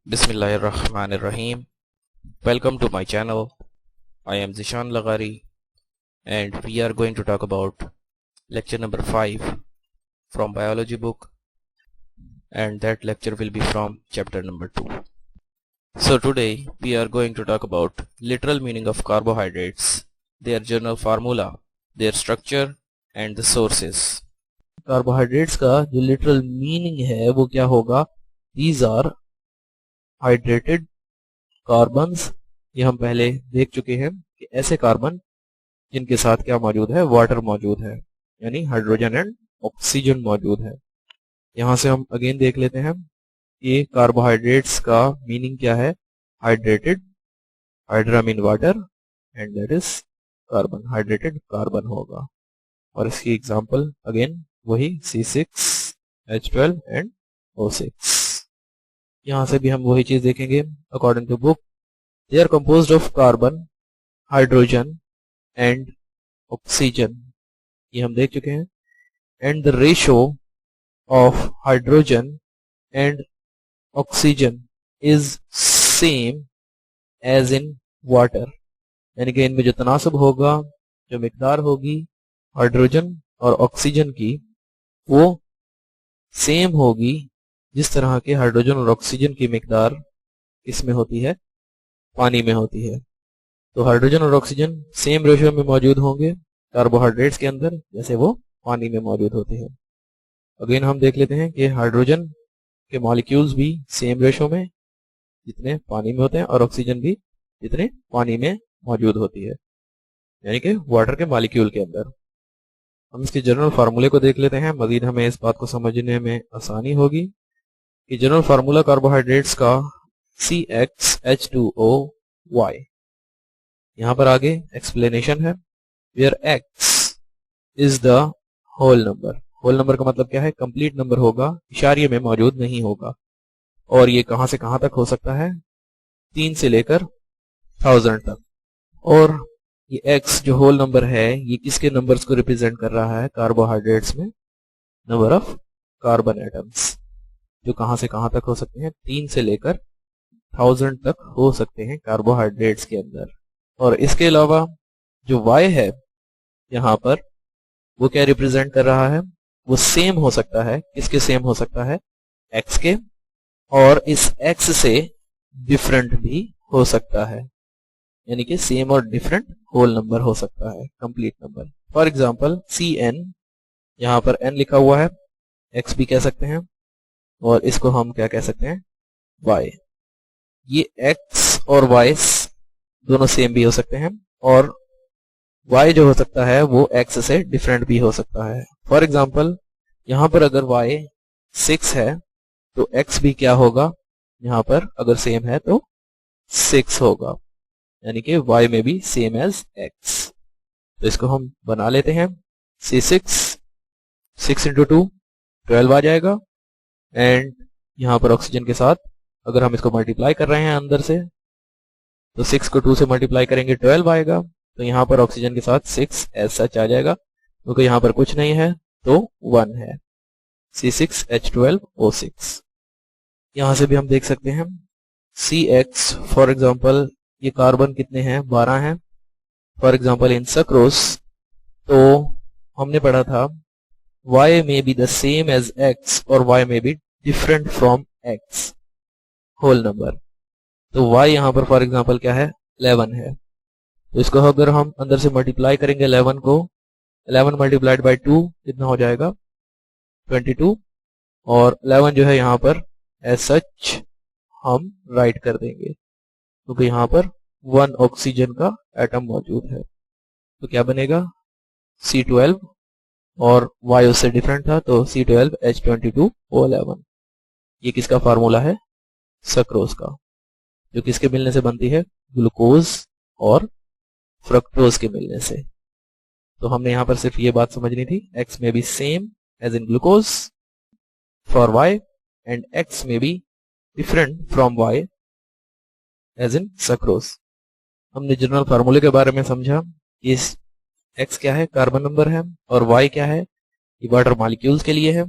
Bismillahirrahmanirrahim. Welcome to my channel. I am Zishan Lagari and we are going to talk about lecture number 5 from biology book, and that lecture will be from chapter number 2. So today we are going to talk about literal meaning of carbohydrates, their general formula, their structure and the sources. Carbohydrates का जो literal meaning है वो क्या होगा? These are hydrated carbons. ये हम पहले देख चुके हैं कि ऐसे कार्बन जिनके साथ क्या मौजूद है? वाटर मौजूद है, यानी हाइड्रोजन एंड ऑक्सीजन मौजूद है। यहां से हम अगेन देख लेते हैं कि कार्बोहाइड्रेट्स का मीनिंग क्या है। Hydrated, hydra mean water and that is carbon, hydrated carbon होगा। और इसकी एग्जांपल अगेन वही C6H12 एंड O6। यहां से भी हम वही चीज देखेंगे। According to book they are composed of carbon, hydrogen and oxygen, ये हम देख चुके हैं। And the ratio of hydrogen and oxygen is same as in water, यानी कि इनमें जो तनासब होगा, जो मिकदार होगी हाइड्रोजन और ऑक्सीजन की, वो सेम होगी जिस तरह के हाइड्रोजन और ऑक्सीजन की मिकदार इसमें होती है, पानी में होती है। तो हाइड्रोजन और ऑक्सीजन सेम रेशियो में मौजूद होंगे कार्बोहाइड्रेट्स के अंदर जैसे वो पानी में मौजूद होते हैं। अगेन हम देख लेते हैं कि हाइड्रोजन के मॉलिक्यूल्स भी सेम रेशियो में जितने पानी में होते हैं और ऑक्सीजन भी जितने पानी में मौजूद होती है, यानी कि वाटर के मॉलिक्यूल के अंदर। हम इसके जनरल फार्मूले को देख लेते हैं, मजीद हमें इस बात को समझने में आसानी होगी कि जनरल फार्मूला कार्बोहाइड्रेट्स का CxH2OY। यहां पर आगे एक्सप्लेनेशन है, where X is the whole number. Whole number का मतलब क्या है? कंप्लीट नंबर होगा, इशारिये में मौजूद नहीं होगा। और ये कहां से कहां तक हो सकता है? 3 से लेकर 1000 तक। और ये X जो होल नंबर है ये किसके नंबर्स को रिप्रेजेंट कर रहा है? कार्बोहाइड्रेट्स में नंबर ऑफ कार्बन एटम्स, जो कहां से कहां तक हो सकते हैं? 3 से लेकर 1000 तक हो सकते हैं कार्बोहाइड्रेट्स के अंदर। और इसके अलावा जो Y है यहां पर, वो क्या रिप्रेजेंट कर रहा है? वो सेम हो सकता है, किसके सेम हो सकता है? X के, और इस X से डिफरेंट भी हो सकता है, यानी कि सेम और डिफरेंट होल नंबर हो सकता है, complete number. For example Cn, यहां पर n लिखा हुआ है, x भी कह सकते हैं, और इसको हम क्या कह सकते हैं? y। ये x और y दोनों सेम भी हो सकते हैं, और y जो हो सकता है वो x से डिफरेंट भी हो सकता है। फॉर एग्जांपल यहां पर अगर y 6 है तो x भी क्या होगा? यहां पर अगर सेम है तो 6 होगा, यानी कि y में भी सेम एज x। तो इसको हम बना लेते हैं, C6 6 into 2 12 आ जाएगा। एंड यहां पर ऑक्सीजन के साथ अगर हम इसको मल्टीप्लाई कर रहे हैं अंदर से, तो 6 को 2 से मल्टीप्लाई करेंगे 12 आएगा। तो यहां पर ऑक्सीजन के साथ 6 एज सच आ जाएगा, क्योंकि यहां पर कुछ नहीं है तो 1 है, C6H12O6। यहां से भी हम देख सकते हैं CX, फॉर एग्जाम्पल ये कार्बन कितने हैं? 12 हैं। फॉर एग्जाम्पल इन सक्रोस, तो हमने पढ़ा था Y may be the same as X और Y may be different from X whole number. तो Y यहां पर फॉर एग्जाम्पल क्या है? 11 है। तो इसको अगर हम अंदर से मल्टीप्लाई करेंगे 11 को, 11 मल्टीप्लाइड बाई 2 कितना हो जाएगा? 22। और 11 जो है यहां पर एज सच हम राइट कर देंगे, क्योंकि यहां पर 1 ऑक्सीजन का एटम मौजूद है। तो क्या बनेगा? C12, और Y उससे डिफरेंट था तो C12H22O11। ये किसका फार्मूला है? सक्रोज का, जो किसके मिलने से बनती है? ग्लूकोज और फ्रक्टोज के मिलने से। तो हमने यहां पर सिर्फ ये बात समझनी थी, X में be same as in glucose for Y and X में be different from Y as in sucrose. हमने जनरल फार्मूले के बारे में समझा, इस X क्या है? कार्बन नंबर है, और Y क्या है? ये वाटर मॉलिक्यूल्स के लिए है।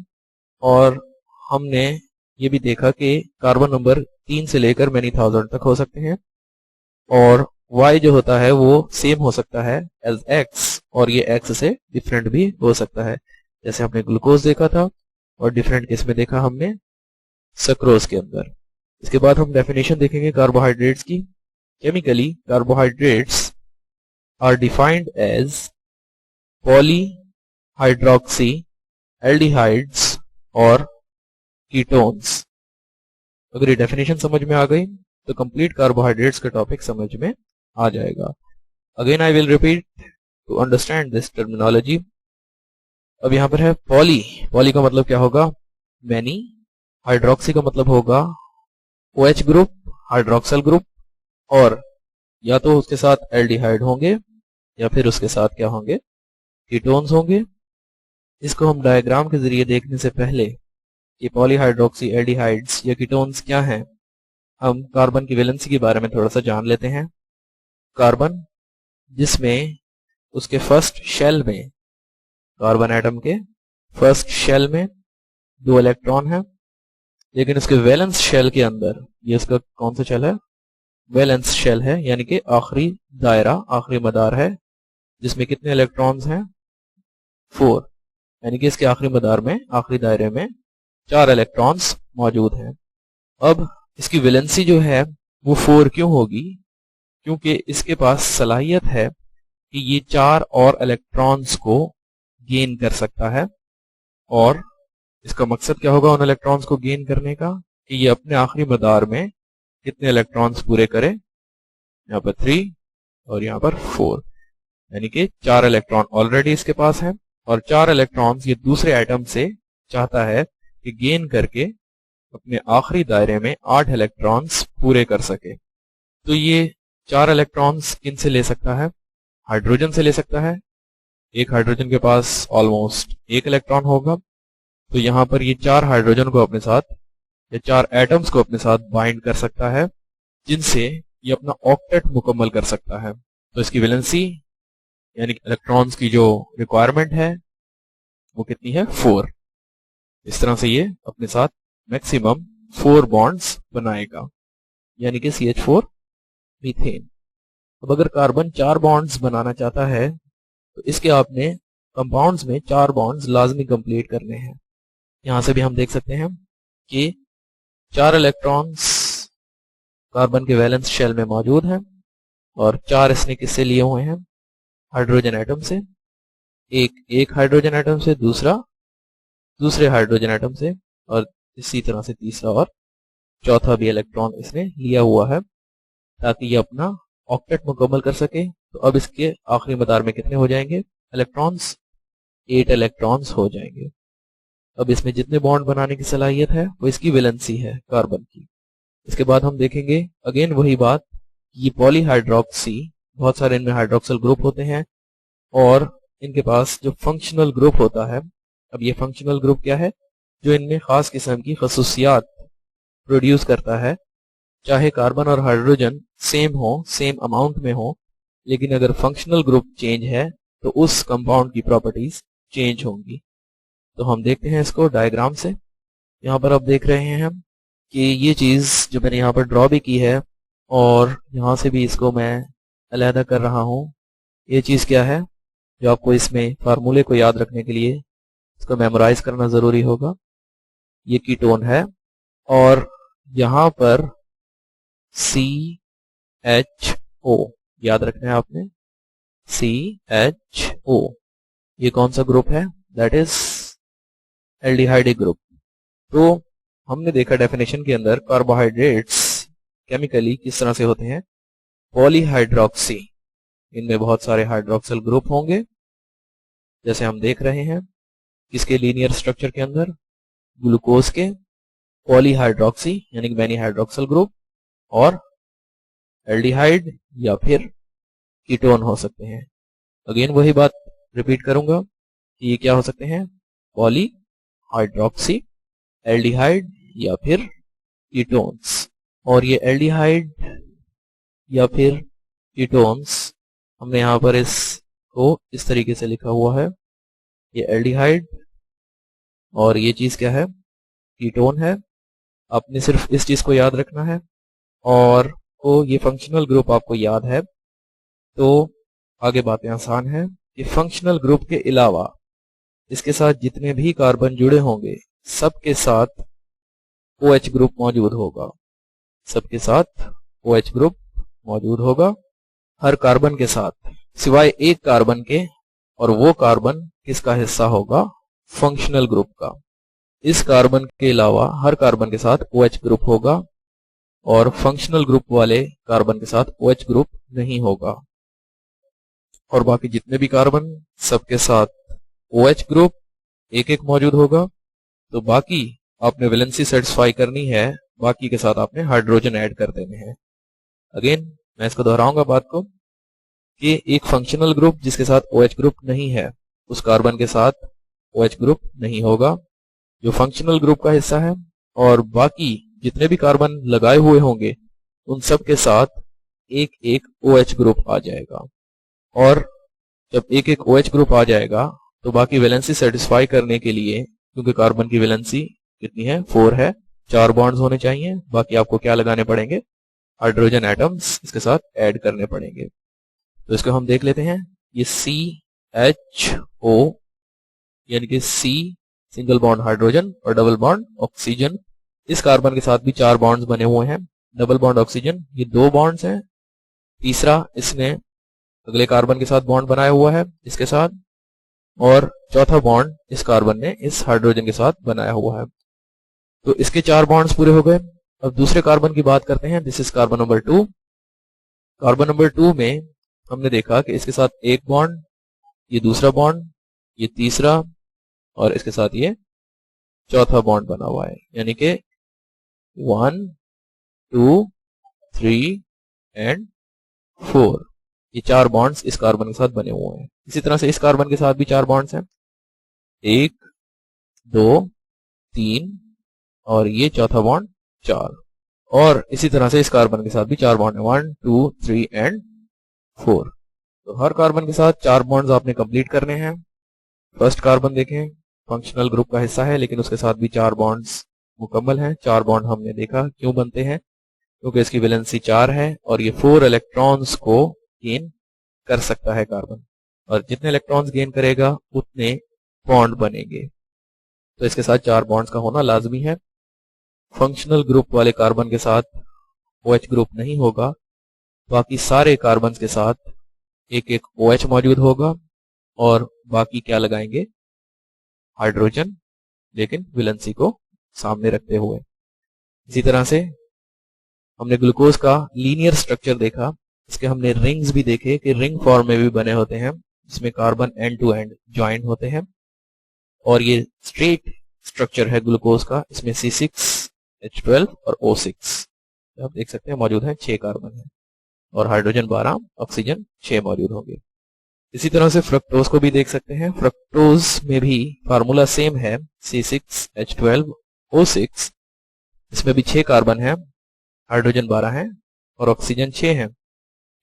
और हमने ये भी देखा कि कार्बन नंबर 3 से लेकर many thousand तक हो सकते हैं, और y जो होता है वो सेम हो सकता है एज x, और ये x से डिफरेंट भी हो सकता है, जैसे हमने ग्लूकोज देखा था और डिफरेंट केस में देखा हमने सक्रोज के अंदर। इसके बाद हम डेफिनेशन देखेंगे कार्बोहाइड्रेट्स की। Chemically carbohydrates are defined as polyhydroxy aldehydes और कीटोन्स। अगर ये डेफिनेशन समझ में आ गई तो कंप्लीट कार्बोहाइड्रेट्स का टॉपिक समझ में आ जाएगा। Again I will repeat to understand this terminology. अब यहाँ पर है पॉली का मतलब क्या होगा, मैनी। हाइड्रोक्सी का मतलब होगा OH ग्रुप, हाइड्रोक्सल ग्रुप, और या तो उसके साथ एल्डिहाइड होंगे या फिर उसके साथ क्या होंगे, कीटोन्स होंगे। इसको हम डायग्राम के जरिए देखने से पहले कि पॉलीहाइड्रोक्सी एल्डिहाइड्स या कीटोन्स क्या हैं, हम कार्बन की वैलेंसी के बारे में थोड़ा सा जान लेते हैं। कार्बन जिसमें उसके फर्स्ट शेल में, कार्बन एटम के फर्स्ट शेल में 2 इलेक्ट्रॉन है, लेकिन उसके वैलेंस शेल के अंदर, ये उसका कौन सा शेल है, वैलेंस शेल है, यानी कि आखिरी दायरा, आखिरी मदार है, जिसमें कितने इलेक्ट्रॉन्स हैं, 4, यानी कि इसके आखिरी मदार में, आखिरी दायरे में 4 इलेक्ट्रॉन्स मौजूद हैं। अब इसकी वैलेंसी जो है वो 4 क्यों होगी, क्योंकि इसके पास सलाहियत है कि ये 4 और इलेक्ट्रॉन्स को गेन कर सकता है, और इसका मकसद क्या होगा उन इलेक्ट्रॉन्स को गेन करने का, कि ये अपने आखिरी मदार में कितने इलेक्ट्रॉन्स पूरे करे, यहाँ पर 3 और यहाँ पर 4, यानी कि 4 इलेक्ट्रॉन ऑलरेडी इसके पास है, और 4 इलेक्ट्रॉन्स ये दूसरे एटम से चाहता है कि गेन करके अपने आखिरी दायरे में 8 इलेक्ट्रॉन्स पूरे कर सके। तो ये 4 इलेक्ट्रॉन्स किन से ले सकता है, हाइड्रोजन से ले सकता है। एक हाइड्रोजन के पास ऑलमोस्ट 1 इलेक्ट्रॉन होगा, तो यहां पर ये 4 हाइड्रोजन को अपने साथ, या 4 एटम्स को अपने साथ बाइंड कर सकता है, जिनसे ये अपना ऑक्टेट मुकम्मल कर सकता है। तो इसकी वैलेंसी यानी इलेक्ट्रॉन्स की जो रिक्वायरमेंट है वो कितनी है, 4। इस तरह से ये अपने साथ मैक्सिमम 4 बॉन्ड्स बनाएगा, यानी कि CH4 मीथेन। अब अगर कार्बन 4 बॉन्ड्स बनाना चाहता है तो इसके आपने कंपाउंड्स में 4 बॉन्ड्स लाजमी कंप्लीट करने हैं। यहां से भी हम देख सकते हैं कि 4 इलेक्ट्रॉन्स कार्बन के वैलेंस शेल में मौजूद हैं, और 4 इसने किससे लिए हुए हैं, हाइड्रोजन एटम से। एक हाइड्रोजन एटम से, दूसरे हाइड्रोजन एटम से, और इसी तरह से तीसरा और चौथा भी इलेक्ट्रॉन इसने लिया हुआ है, ताकि ये अपना ऑक्टेट मुकम्मल कर सके। तो अब इसके आखिरी मदार में कितने हो जाएंगे इलेक्ट्रॉन्स, 8 इलेक्ट्रॉन्स हो जाएंगे। अब इसमें जितने बॉन्ड बनाने की सलाहियत है वो इसकी वैलेंसी है कार्बन की। इसके बाद हम देखेंगे अगेन वही बात, ये पॉलीहाइड्रोक्सी, बहुत सारे इनमें हाइड्रोक्सल ग्रुप होते हैं, और इनके पास जो फंक्शनल ग्रुप होता है, अब ये फंक्शनल ग्रुप क्या है, जो इनमें खास किस्म की खसूसियात प्रोड्यूस करता है। चाहे कार्बन और हाइड्रोजन सेम हो, सेम अमाउंट में हो, लेकिन अगर फंक्शनल ग्रुप चेंज है तो उस कंपाउंड की प्रॉपर्टीज चेंज होंगी। तो हम देखते हैं इसको डायग्राम से। यहाँ पर आप देख रहे हैं हम कि ये चीज जो मैंने यहाँ पर ड्रॉ भी की है, और यहाँ से भी इसको मैं अलहदा कर रहा हूँ, ये चीज क्या है जो आपको इसमें फार्मूले को याद रखने के लिए इसको मेमोराइज करना जरूरी होगा। ये कीटोन है, और यहाँ पर CHO याद रखना है आपने, CHO, ये कौन सा ग्रुप है, दैट इज एल्डिहाइड ग्रुप। तो हमने देखा डेफिनेशन के अंदर कार्बोहाइड्रेट्स केमिकली किस तरह से होते हैं, पॉलीहाइड्रोक्सी, इनमें बहुत सारे हाइड्रोक्सल ग्रुप होंगे, जैसे हम देख रहे हैं किसके लीनियर स्ट्रक्चर के अंदर, ग्लूकोज के, पॉलीहाइड्रोक्सी यानी कि मैनी हाइड्रोक्सल ग्रुप, और एल्डिहाइड या फिर कीटोन हो सकते हैं। अगेन वही बात रिपीट करूंगा कि ये क्या हो सकते हैं, पॉलीहाइड्रोक्सी, एल्डिहाइड या फिर कीटोन्स। और ये एल्डिहाइड या फिर कीटोन्स, हमने यहाँ पर इसको इस तरीके से लिखा हुआ है, ये एल्डिहाइड और ये चीज क्या है, कीटोन है, आपने सिर्फ इस चीज को याद रखना है, और को ये फंक्शनल ग्रुप आपको याद है तो आगे बातें आसान है। कि फंक्शनल ग्रुप के अलावा इसके साथ जितने भी कार्बन जुड़े होंगे सबके साथ OH ग्रुप मौजूद होगा, सबके साथ OH ग्रुप मौजूद होगा हर कार्बन के साथ, सिवाय एक कार्बन के, और वो कार्बन किसका हिस्सा होगा, फंक्शनल ग्रुप का। इस कार्बन के अलावा हर कार्बन के साथ OH ग्रुप होगा और फंक्शनल ग्रुप वाले कार्बन के साथ OH ग्रुप नहीं होगा। और बाकी जितने भी कार्बन सबके साथ OH ग्रुप एक एक मौजूद होगा। तो बाकी आपने वैलेंसी सेटिस्फाई करनी है, बाकी के साथ आपने हाइड्रोजन ऐड कर देने हैं। अगेन मैं इसको दोहराऊंगा बात को कि एक फंक्शनल ग्रुप जिसके साथ OH ग्रुप नहीं है उस कार्बन के साथ OH ग्रुप नहीं होगा जो फंक्शनल ग्रुप का हिस्सा है, और बाकी जितने भी कार्बन लगाए हुए होंगे उन सब के साथ एक एक OH ग्रुप आ जाएगा। और जब एक एक OH ग्रुप आ जाएगा तो बाकी वैलेंसी सेटिस्फाई करने के लिए, क्योंकि कार्बन की वैलेंसी कितनी है, 4 है, 4 बॉन्ड्स होने चाहिए, बाकी आपको क्या लगाने पड़ेंगे, हाइड्रोजन एटम्स इसके साथ ऐड करने पड़ेंगे। तो इसको हम देख लेते हैं। ये CHO यानी कि C सिंगल बॉन्ड हाइड्रोजन और डबल बॉन्ड ऑक्सीजन, इस कार्बन के साथ भी 4 बॉन्ड्स बने हुए हैं। डबल बॉन्ड ऑक्सीजन ये 2 बॉन्ड्स हैं, तीसरा इसने अगले कार्बन के साथ बॉन्ड बनाया हुआ है इसके साथ, और चौथा बॉन्ड इस कार्बन ने इस हाइड्रोजन के साथ बनाया हुआ है। तो इसके 4 बॉन्ड्स पूरे हो गए। अब दूसरे कार्बन की बात करते हैं। This is carbon number 2। Carbon number 2 में हमने देखा कि इसके साथ एक बॉन्ड, ये दूसरा बॉन्ड, ये तीसरा, और इसके साथ ये चौथा बॉन्ड बना हुआ है, यानी कि 1 2 3 एंड 4, ये 4 बॉन्ड्स इस कार्बन के साथ बने हुए हैं। इसी तरह से इस कार्बन के साथ भी 4 बॉन्ड्स हैं, 1 2 3, और ये चौथा बॉन्ड 4, और इसी तरह से इस कार्बन के साथ भी 4 बॉन्ड है, 1 2 3 एंड 4। तो हर कार्बन के साथ 4 बॉन्ड्स आपने कंप्लीट करने हैं। फर्स्ट कार्बन देखें, फंक्शनल ग्रुप का हिस्सा है लेकिन उसके साथ भी 4 बॉन्ड्स मुकम्मल हैं। 4 बॉन्ड हमने देखा क्यों बनते हैं, क्योंकि इसकी वैलेंसी 4 है और ये 4 इलेक्ट्रॉन्स को गेन कर सकता है कार्बन, और जितने इलेक्ट्रॉन्स गेन करेगा उतने बॉन्ड बनेंगे। तो इसके साथ 4 बॉन्ड्स का होना लाजमी है। फंक्शनल ग्रुप वाले कार्बन के साथ OH ग्रुप नहीं होगा, बाकी सारे कार्बन के साथ एक एक OH मौजूद होगा, और बाकी क्या लगाएंगे, हाइड्रोजन, लेकिन वैलेंसी को सामने रखते हुए। इसी तरह से हमने ग्लूकोज का लीनियर स्ट्रक्चर देखा, इसके हमने रिंग्स भी देखे कि रिंग फॉर्म में भी बने होते हैं, जिसमें carbon end to end join होते हैं, और ये स्ट्रेट स्ट्रक्चर है ग्लूकोज का, इसमें C6H12 और O6 आप देख सकते हैं मौजूद हैं, 6 कार्बन है, और हाइड्रोजन 12, ऑक्सीजन 6 मौजूद होंगे। इसी तरह से फ्रक्टोज को भी देख सकते हैं। फ्रक्टोज में भी फार्मूला सेम है, C6H12O6, इसमें भी 6 कार्बन है, हाइड्रोजन 12 है और ऑक्सीजन 6 है।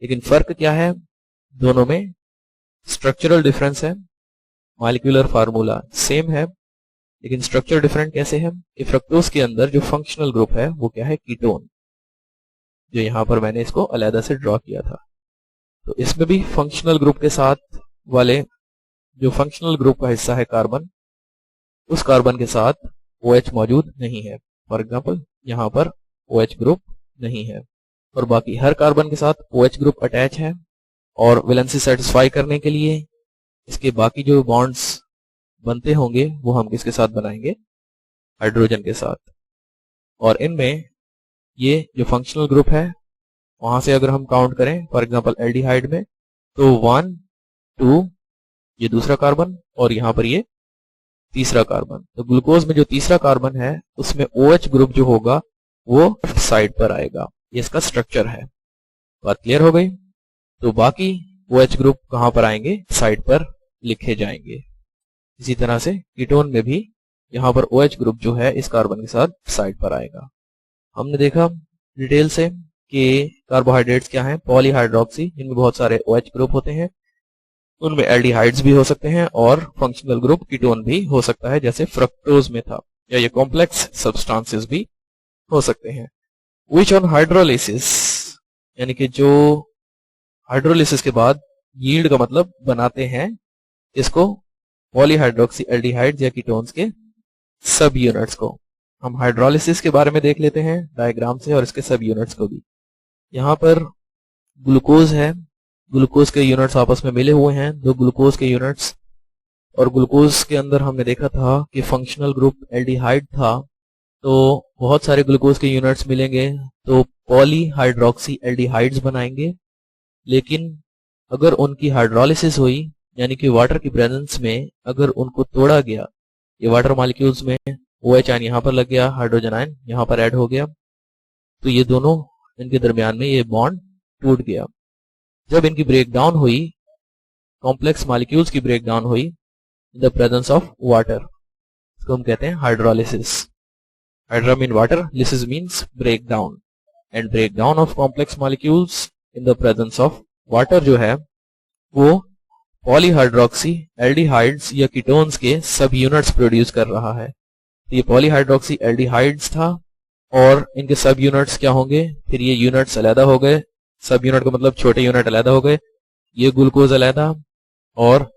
लेकिन फर्क क्या है, दोनों में स्ट्रक्चरल डिफरेंस है। मॉलिक्यूलर फार्मूला सेम है लेकिन स्ट्रक्चर डिफरेंट कैसे है कि फ्रक्टोज के अंदर जो फंक्शनल ग्रुप है वो क्या है, कीटोन, जो यहां पर मैंने इसको अलग से ड्रॉ किया था। तो इसमें भी फंक्शनल ग्रुप के साथ वाले, जो फंक्शनल ग्रुप का हिस्सा है कार्बन, उस कार्बन के साथ OH मौजूद नहीं है। फॉर एग्जांपल यहां पर OH ग्रुप नहीं है, और बाकी हर कार्बन के साथ OH ग्रुप अटैच है, और वैलेंसी सेटिस्फाई करने के लिए इसके बाकी जो बॉन्ड्स बनते होंगे वो हम किसके साथ बनाएंगे, हाइड्रोजन के साथ। और इनमें ये जो फंक्शनल ग्रुप है वहां से अगर हम काउंट करें, फॉर एग्जांपल एल्डिहाइड में, तो 1 2 ये दूसरा कार्बन, और यहां पर ये तीसरा कार्बन। तो ग्लूकोज में जो तीसरा कार्बन है उसमें OH ग्रुप जो होगा वो साइड पर आएगा। ये इसका स्ट्रक्चर है। बात क्लियर हो गई। तो बाकी OH ग्रुप कहां पर आएंगे, साइड पर लिखे जाएंगे। इसी तरह से कीटोन में भी यहां पर OH ग्रुप जो है इस कार्बन के साथ साइड पर आएगा। हमने देखा डिटेल से कि कार्बोहाइड्रेट्स क्या हैं, पॉलीहाइड्रोक्सी, जिनमें बहुत सारे OH ग्रुप होते हैं, उनमें एल्डिहाइड्स भी हो सकते हैं, और फंक्शनल ग्रुप कीटोन भी हो सकता है, जैसे फ्रक्टोज में था, या ये कॉम्प्लेक्स सब्सटेंसेस भी हो सकते हैं। विच ऑन हाइड्रोलिसिस, यानी कि जो हाइड्रोलिसिस के बाद यील्ड का मतलब बनाते हैं इसको पॉलीहाइड्रोक्सी एल्डिहाइड्स या कीटोन्स के सब यूनिट्स को। हम हाइड्रोलिसिस के बारे में देख लेते हैं डायग्राम से और इसके सब यूनिट्स को भी। यहाँ पर ग्लूकोज है, ग्लूकोज के यूनिट्स आपस में मिले हुए हैं, दो ग्लूकोज के यूनिट्स, और ग्लूकोज के अंदर हमने देखा था कि फंक्शनल ग्रुप एल्डिहाइड था, तो बहुत सारे ग्लूकोज के यूनिट्स मिलेंगे तो पॉलीहाइड्रोक्सी एल्डिहाइड्स बनाएंगे। लेकिन अगर उनकी हाइड्रोलिसिस हुई, यानी कि वाटर की प्रेजेंस में अगर उनको तोड़ा गया, ये वाटर मॉलिक्यूल्स में OH आयन यहाँ पर लग गया, हाइड्रोजन आयन यहाँ पर ऐड हो गया, तो ये दोनों इनके दरमियान में ये बॉन्ड टूट गया। जब इनकी ब्रेकडाउन हुई, कॉम्प्लेक्स मॉलिक्यूल्स की ब्रेकडाउन हुई in the presence of water, इसको हम कहते हैं hydrolysis. Hydra mean water, lysis means breakdown, and breakdown of complex molecules in the presence of water जो है वो पॉलीहाइड्रोक्सी एल्डिहाइड्स या कीटोन्स के सब यूनिट्स प्रोड्यूस कर रहा है। ये पॉलीहाइड्रोक्सी एल्डिहाइड्स था और इनके सब यूनिट्स क्या होंगे, फिर ये यूनिट्स अलग हो गए, सब यूनिट का मतलब छोटे यूनिट अलग हो गए, ये ग्लूकोज अलग और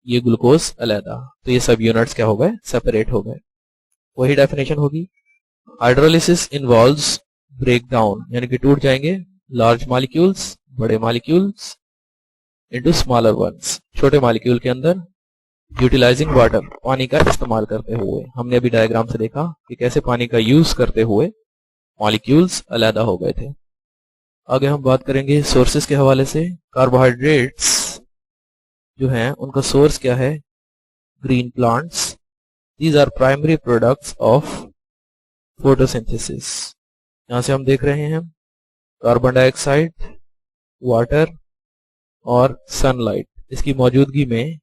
ये ग्लूकोज अलग, तो ये सब यूनिट्स क्या हो गए, सेपरेट हो गए। वही डेफिनेशन होगी। हाइड्रोलिसिस इन्वॉल्व्स ब्रेकडाउन, यानी कि टूट जाएंगे लार्ज मॉलिक्यूल्स, बड़े मॉलिक्यूल्स इनटू स्मॉलर वंस, छोटे मॉलिक्यूल के अंदर, यूटिलाइजिंग वाटर, पानी का इस्तेमाल करते हुए। हमने अभी डायग्राम से देखा कि कैसे पानी का यूज करते हुए मॉलिक्यूल्स अलग हो गए थे। आगे हम बात करेंगे सोर्सेस के हवाले से। कार्बोहाइड्रेट्स जो हैं उनका सोर्स क्या है, green plants. These are primary products of photosynthesis. यहां से हम देख रहे हैं कार्बन डाइऑक्साइड, वाटर और सनलाइट, इसकी मौजूदगी में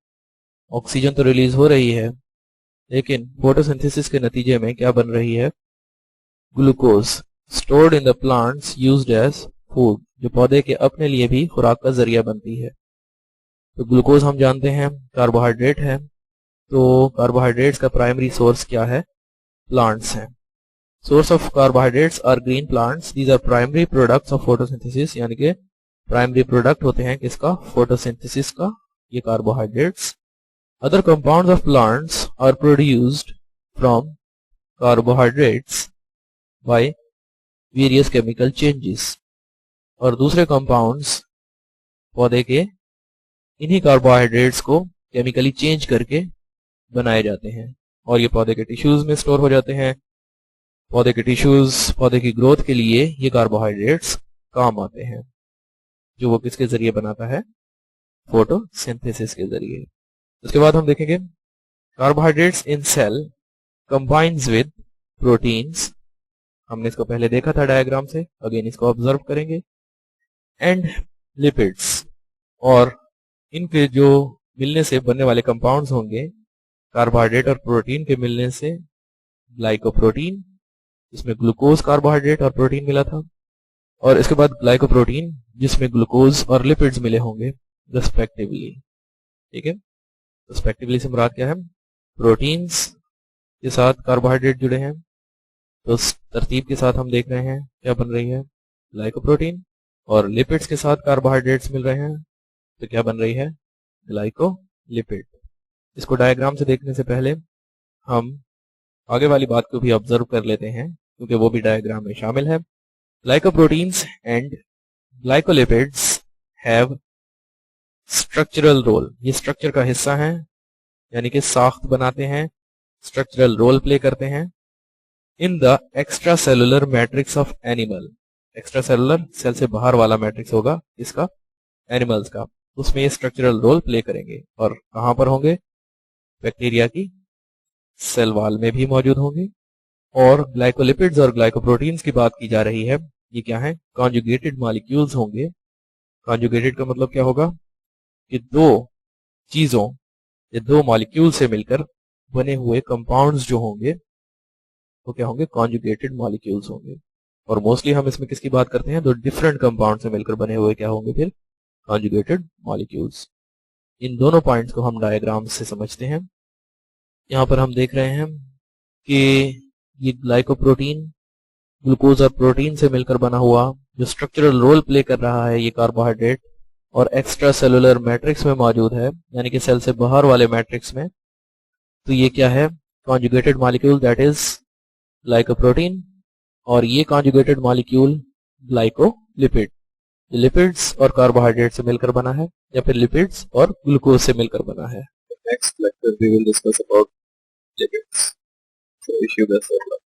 ऑक्सीजन तो रिलीज हो रही है, लेकिन फोटोसिंथेसिस के नतीजे में क्या बन रही है, glucose stored in the plants used as food, जो पौधे के अपने लिए भी खुराक का जरिया बनती है। तो ग्लूकोज हम जानते हैं कार्बोहाइड्रेट है, तो कार्बोहाइड्रेट्स का प्राइमरी सोर्स क्या है, प्लांट्स हैं। Source of carbohydrates are green plants, these are primary products of photosynthesis, यानी कि प्राइमरी प्रोडक्ट होते हैं किसका, फोटोसिंथेसिस का, ये carbohydrates. Other compounds of plants are produced from carbohydrates by various chemical changes, और दूसरे कंपाउंड्स पौधे के इन्हीं कार्बोहाइड्रेट्स को केमिकली चेंज करके बनाए जाते हैं और ये पौधे के टिश्यूज में स्टोर हो जाते हैं। पौधे के टिश्यूज पौधे की ग्रोथ के लिए ये कार्बोहाइड्रेट्स काम आते हैं, जो वो किसके जरिए बनाता है, फोटोसिंथेसिस के जरिए। उसके बाद हम देखेंगे carbohydrates in cell combines with proteins, हमने इसको पहले देखा था डायग्राम से, अगेन इसको ऑब्जर्व करेंगे, एंड लिपिड्स, और इनके जो मिलने से बनने वाले कंपाउंड्स होंगे कार्बोहाइड्रेट और प्रोटीन के मिलने से ग्लाइकोप्रोटीन, इसमें ग्लूकोज कार्बोहाइड्रेट और प्रोटीन मिला था, और इसके बाद ग्लाइकोप्रोटीन जिसमें ग्लूकोज और लिपिड्स मिले होंगे रेस्पेक्टिवली। ठीक है, रेस्पेक्टिवली से मुराद क्या है, प्रोटीन्स के साथ कार्बोहाइड्रेट जुड़े हैं, तो उस तरतीब के साथ हम देख रहे हैं क्या बन रही है, ग्लाइकोप्रोटीन, और लिपिड्स के साथ कार्बोहाइड्रेट्स मिल रहे हैं तो क्या बन रही है, ग्लाइकोलिपिड। इसको डायग्राम से देखने से पहले हम आगे वाली बात को भी ऑब्जर्व कर लेते हैं क्योंकि वो भी डायग्राम में शामिल है। Glycoproteins and glycolipids have structural role, ये स्ट्रक्चर का हिस्सा है, यानी कि साख्त बनाते हैं, स्ट्रक्चरल रोल प्ले करते हैं in the extracellular matrix of animal. Extracellular, cell से बाहर वाला मैट्रिक्स होगा इसका, एनिमल्स का, उसमें ये स्ट्रक्चरल रोल प्ले करेंगे। और कहां पर होंगे, बैक्टीरिया की सेल वॉल में भी मौजूद होंगे। और ग्लाइकोलिपिड्स और ग्लाइकोप्रोटीन्स की बात की जा रही है, ये क्या है, कॉन्जुगेटेड मॉलिक्यूल्स होंगे। कॉन्जुगेटेड का मतलब क्या होगा कि दो चीजों या दो मॉलिक्यूल से मिलकर बने हुए कंपाउंड्स जो होंगे वो क्या होंगे, कॉन्जुगेटेड मॉलिक्यूल्स होंगे। और मोस्टली हम इसमें किसकी बात करते हैं, दो डिफरेंट कंपाउंड से मिलकर बने हुए क्या होंगे, फिर कॉन्जुगेटेड मॉलिक्यूल्स। इन दोनों पॉइंट्स को हम डायग्राम से समझते हैं। यहाँ पर हम देख रहे हैं कि ये ग्लाइकोप्रोटीन ग्लूकोज और प्रोटीन से मिलकर बना हुआ जो स्ट्रक्चरल रोल प्ले कर रहा है ये कार्बोहाइड्रेट और एक्स्ट्रा सेलुलर मैट्रिक्स में मौजूद है, यानी कि सेल से बाहर वाले मैट्रिक्स में, तो ये क्या है? Conjugated molecule that is glycoprotein, और ये कॉन्जुगेटेड मॉलिक्यूल ग्लाइकोलिपिड। ये लिपिड्स और कार्बोहाइड्रेट से मिलकर बना है या फिर लिपिड्स और ग्लूकोज से मिलकर बना है। Next lecture we will discuss about lipids. So wish you best of luck.